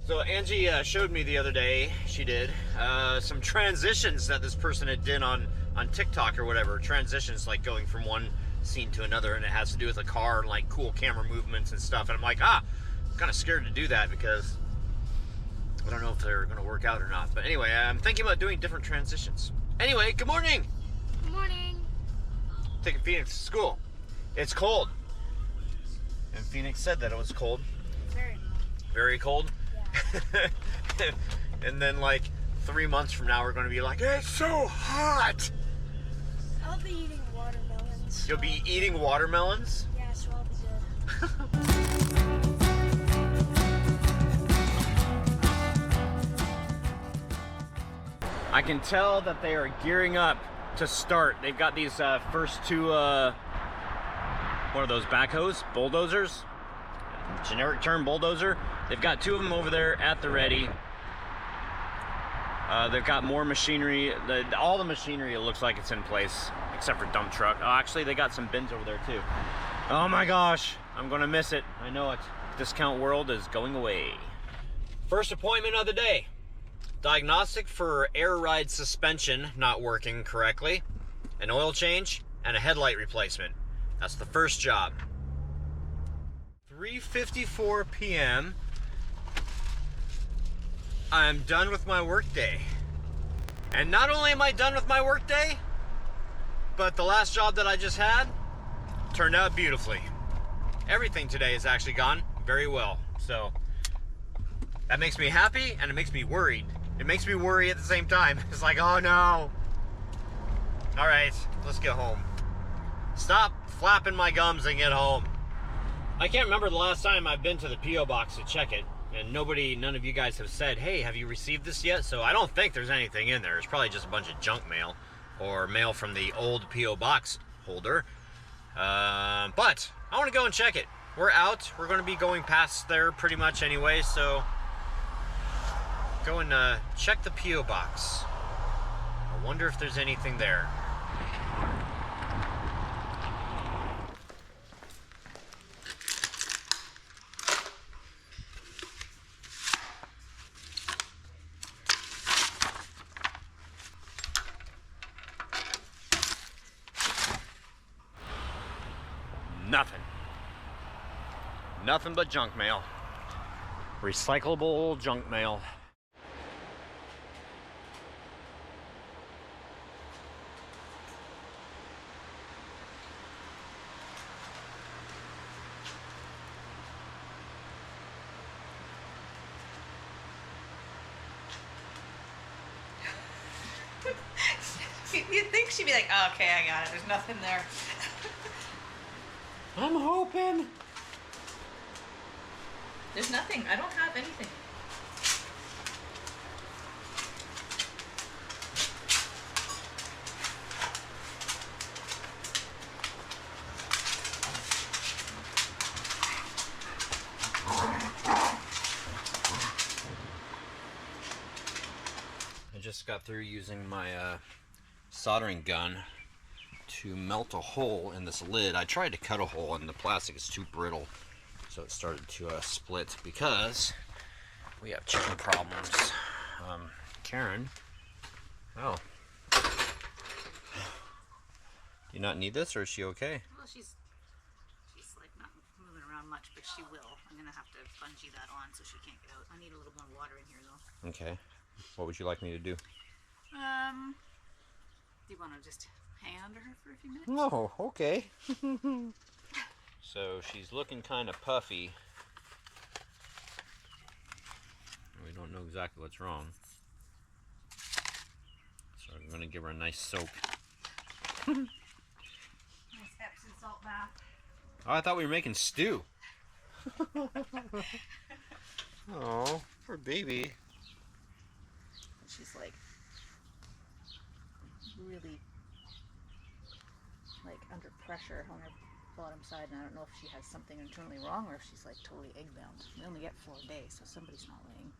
So Angie showed me the other day, she did, some transitions that this person had done on TikTok or whatever. Transitions like going from one scene to another, and it has to do with a car and like cool camera movements and stuff. And I'm like, I'm kind of scared to do that because I don't know if they're going to work out or not. But anyway, I'm thinking about doing different transitions. Anyway, good morning. Good morning. Taking Phoenix to school. It's cold. And Phoenix said that it was cold. Very. Very cold. Yeah. And then like 3 months from now we're going to be like, it's so hot. I'll be eating watermelons. You'll be eating watermelons? Yeah, so I'll be good. I can tell that they are gearing up to start. They've got these first two, what are those, backhoes? Bulldozers? Generic term, bulldozer. They've got two of them over there at the ready. They've got more machinery. All the machinery, it looks like it's in place, except for dump truck. Oh, actually, they got some bins over there too. Oh my gosh, I'm gonna miss it. I know it. Discount world is going away. First appointment of the day. Diagnostic for air ride suspension not working correctly, an oil change, and a headlight replacement. That's the first job. 3:54 p.m. I'm done with my workday. And not only am I done with my workday, but the last job that I just had turned out beautifully. Everything today has actually gone very well. So that makes me happy and it makes me worried. It makes me worry at the same time. It's like, oh no. All right, let's get home. Stop flapping my gums and get home. I can't remember the last time I've been to the P.O. box to check it, and none of you guys have said, hey, have you received this yet? So I don't think there's anything in there. It's probably just a bunch of junk mail or mail from the old P.O. box holder. But I want to go and check it. We're out. We're going to be going past there pretty much anyway, so go and check the P.O. box. I wonder if there's anything there. Nothing. Nothing but junk mail. Recyclable junk mail. You'd think she'd be like, oh, okay, I got it. There's nothing there. I'm hoping. There's nothing. I don't have anything. I just got through using my soldering gun to melt a hole in this lid. I tried to cut a hole and the plastic is too brittle, so it started to split because we have chicken problems. Karen, oh, do you not need this, or is she okay? Well, she's like not moving around much, but she will. I'm gonna have to bungee that on so she can't get out. I need a little more water in here though. Okay. What would you like me to do? Do you want to just hang under her for a few minutes? Oh, okay. So she's looking kind of puffy. We don't know exactly what's wrong. So I'm going to give her a nice soak. Nice Epsom salt bath. Oh, I thought we were making stew. Oh, poor baby. She's like really like under pressure on her bottom side, and I don't know if she has something internally wrong or if she's like totally egg bound. We only get 4 days, so somebody's not laying.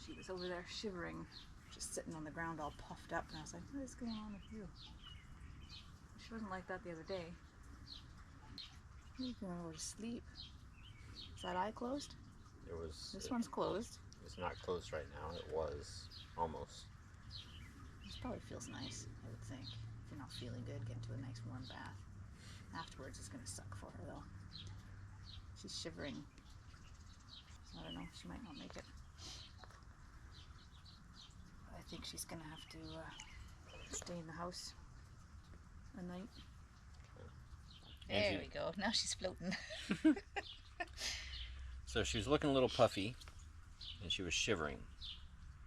She was over there shivering, just sitting on the ground all puffed up, and I was like, what is going on with you? She wasn't like that the other day. You're going to go to sleep. Is that eye closed? It was. This one's closed. It's not closed right now. It was almost. This probably feels nice, I would think. If you're not feeling good, get into a nice warm bath. Afterwards, it's going to suck for her, though. She's shivering. I don't know. She might not make it. I think she's going to have to stay in the house a night. There we go. Now she's floating. So she was looking a little puffy, and she was shivering.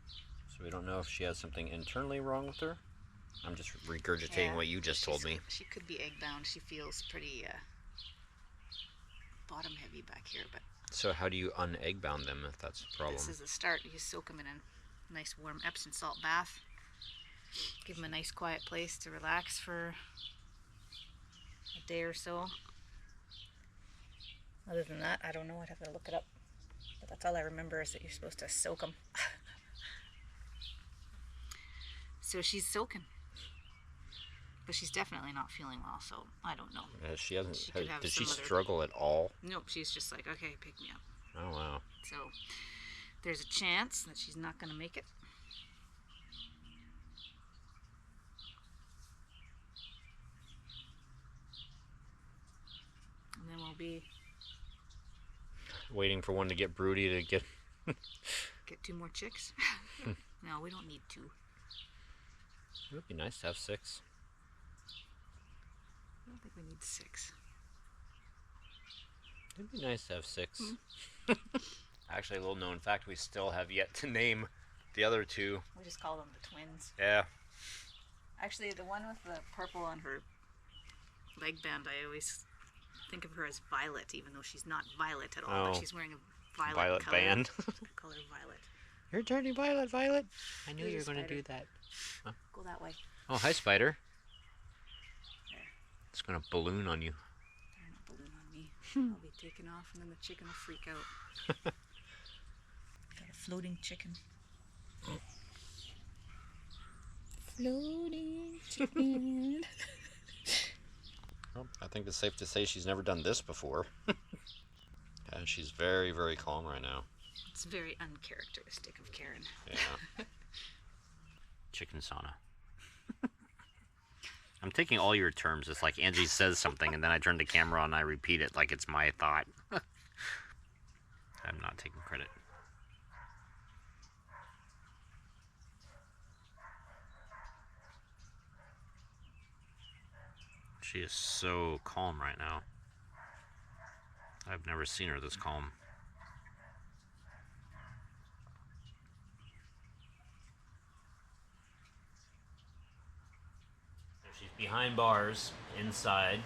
So we don't know if she has something internally wrong with her. I'm just regurgitating what you just told me. She could be egg bound. She feels pretty bottom heavy back here, but. So how do you un-egg bound them if that's the problem? This is the start. You soak them in a nice warm Epsom salt bath. Give them a nice quiet place to relax for a day or so. Other than that, I don't know. I'd have to look it up. But that's all I remember is that you're supposed to soak them. So she's soaking. But she's definitely not feeling well, so I don't know. She hasn't. Did she other... struggle at all? Nope, she's just like, okay, pick me up. Oh, wow. So there's a chance that she's not going to make it. And then we'll be waiting for one to get broody to get... get 2 more chicks? No, we don't need 2. It would be nice to have 6. I don't think we need 6. It'd be nice to have 6. Actually, a little known fact, we still have yet to name the other 2. We just call them the twins. Yeah. Actually, the one with the purple on her leg band, I always think of her as Violet, even though she's not Violet at all. But she's wearing a violet color. Band. Color Violet. You're turning violet, Violet. I knew you were going to do that. Huh? Go that way. Oh, hi, Spider. There. It's going to balloon on you. They're not balloon on me. I'll be taken off, and then the chicken will freak out. Got a floating chicken. Floating chicken. Well, I think it's safe to say she's never done this before. And she's very, very calm right now. It's very uncharacteristic of Karen. Yeah. Chicken sauna. I'm taking all your terms. It's like Angie says something and then I turn the camera on and I repeat it like it's my thought. I'm not taking credit. She is so calm right now. I've never seen her this calm. She's behind bars inside.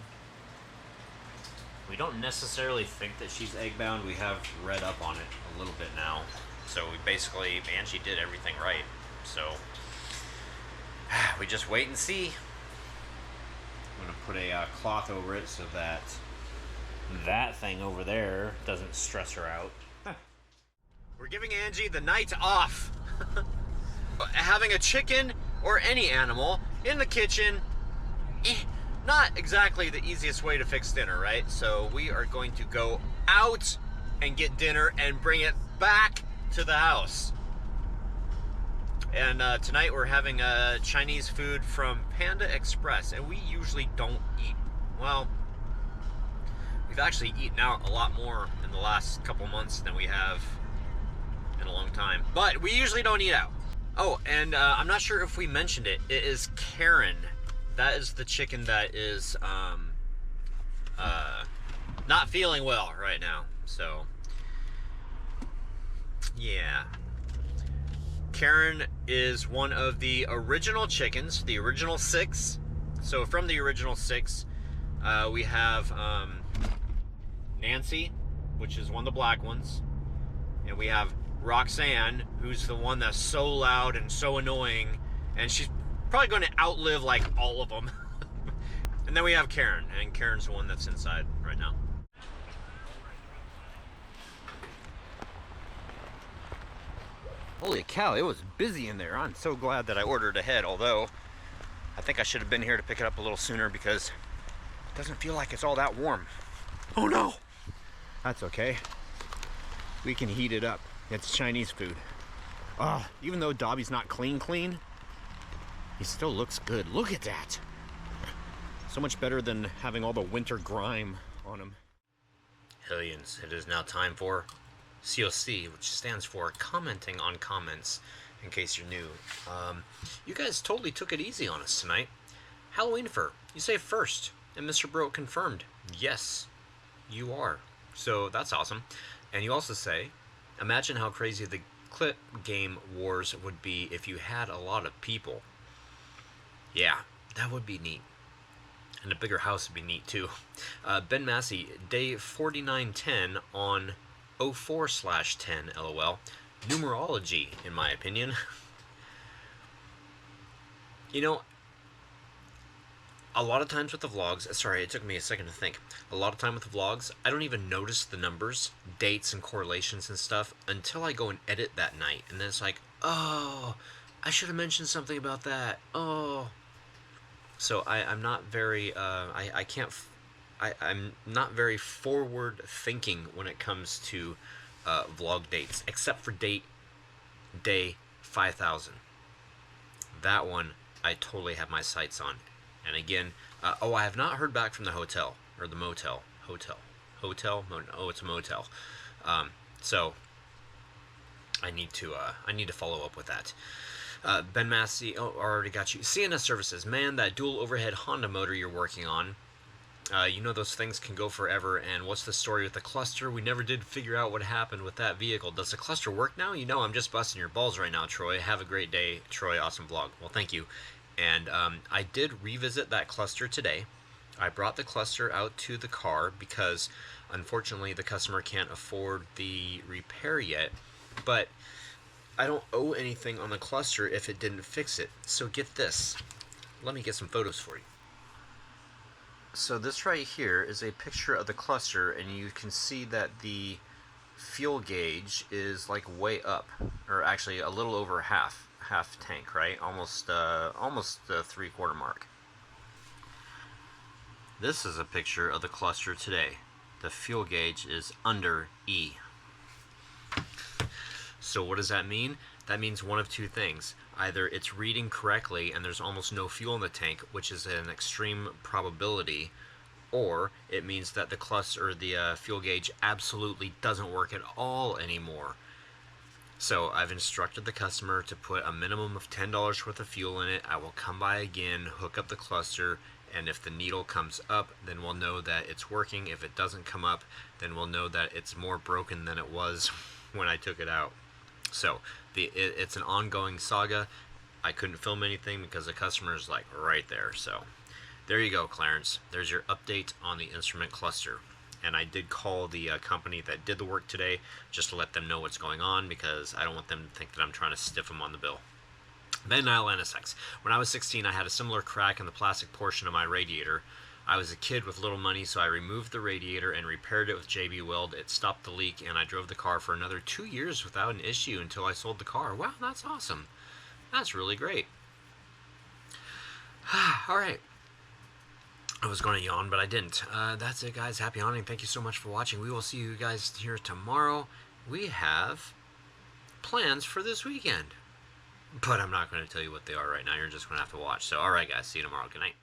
We don't necessarily think that she's egg bound. We have read up on it a little bit now. So we basically, Angie did everything right. So we just wait and see. I'm gonna put a cloth over it so that that thing over there doesn't stress her out. We're giving Angie the night off. Having a chicken or any animal in the kitchen, not exactly the easiest way to fix dinner, right? So we are going to go out and get dinner and bring it back to the house. And tonight we're having Chinese food from Panda Express, and we usually don't eat, well, we've actually eaten out a lot more in the last couple months than we have in a long time, but we usually don't eat out. Oh, and I'm not sure if we mentioned it, it is Karen. That is the chicken that is not feeling well right now, so yeah. Karen is one of the original chickens, the original 6. So from the original 6, we have Nancy, which is one of the black ones. And we have Roxanne, who's the one that's so loud and so annoying. And she's probably going to outlive like all of them. And then we have Karen, and Karen's the one that's inside right now. Holy cow, it was busy in there. I'm so glad that I ordered ahead, although I think I should have been here to pick it up a little sooner because it doesn't feel like it's all that warm. Oh no! That's okay. we can heat it up. It's Chinese food. Even though Dobby's not clean, he still looks good. Look at that. So much better than having all the winter grime on him. Hellions, it is now time for COC, which stands for commenting on comments, in case you're new. You guys totally took it easy on us tonight. Halloween fur, you say first, and Mr. Bro confirmed, yes, you are. So that's awesome. And you also say, imagine how crazy the clip game wars would be if you had a lot of people. Yeah, that would be neat. And a bigger house would be neat too. Ben Massey, day 4910 on 04/10, LOL. Numerology, in my opinion. You know, a lot of times with the vlogs, sorry, it took me a second to think. A lot of time with the vlogs, I don't even notice the numbers, dates, and correlations and stuff until I go and edit that night. And then it's like, oh, I should have mentioned something about that. Oh. So I'm not very, I'm not very forward thinking when it comes to vlog dates, except for day 5000. That one I totally have my sights on. And again, I have not heard back from the hotel, or the motel. Hotel? Oh, it's a motel. So I need to follow up with that. Ben Massey, oh, already got you. CNS Services, man, that dual overhead Honda motor you're working on. You know those things can go forever, and what's the story with the cluster? We never did figure out what happened with that vehicle. Does the cluster work now? You know I'm just busting your balls right now, Troy. Have a great day, Troy. Awesome vlog. Well, thank you. And I did revisit that cluster today. I brought the cluster out to the car because, unfortunately, the customer can't afford the repair yet. But I don't owe anything on the cluster if it didn't fix it. So get this. Let me get some photos for you. So this right here is a picture of the cluster, and you can see that the fuel gauge is like way up, or actually a little over half tank, right? Almost the 3/4 mark. This is a picture of the cluster today. The fuel gauge is under E. So what does that mean? That means one of two things. Either it's reading correctly and there's almost no fuel in the tank, which is an extreme probability, or it means that the cluster or the fuel gauge absolutely doesn't work at all anymore. So I've instructed the customer to put a minimum of $10 worth of fuel in it. I will come by again, hook up the cluster, and if the needle comes up, then we'll know that it's working. If it doesn't come up, then we'll know that it's more broken than it was when I took it out. So it's an ongoing saga. I couldn't film anything because the customer is like right there. So there you go, Clarence. There's your update on the instrument cluster. And I did call the company that did the work today just to let them know what's going on, because I don't want them to think that I'm trying to stiff them on the bill. Ben Nile NSX. When I was 16, I had a similar crack in the plastic portion of my radiator. I was a kid with little money, so I removed the radiator and repaired it with JB Weld. It stopped the leak, and I drove the car for another 2 years without an issue until I sold the car. Wow, that's awesome. That's really great. All right. I was going to yawn, but I didn't. That's it, guys. Happy hunting. Thank you so much for watching. We will see you guys here tomorrow. We have plans for this weekend, but I'm not going to tell you what they are right now. You're just going to have to watch. So, all right, guys. See you tomorrow. Good night.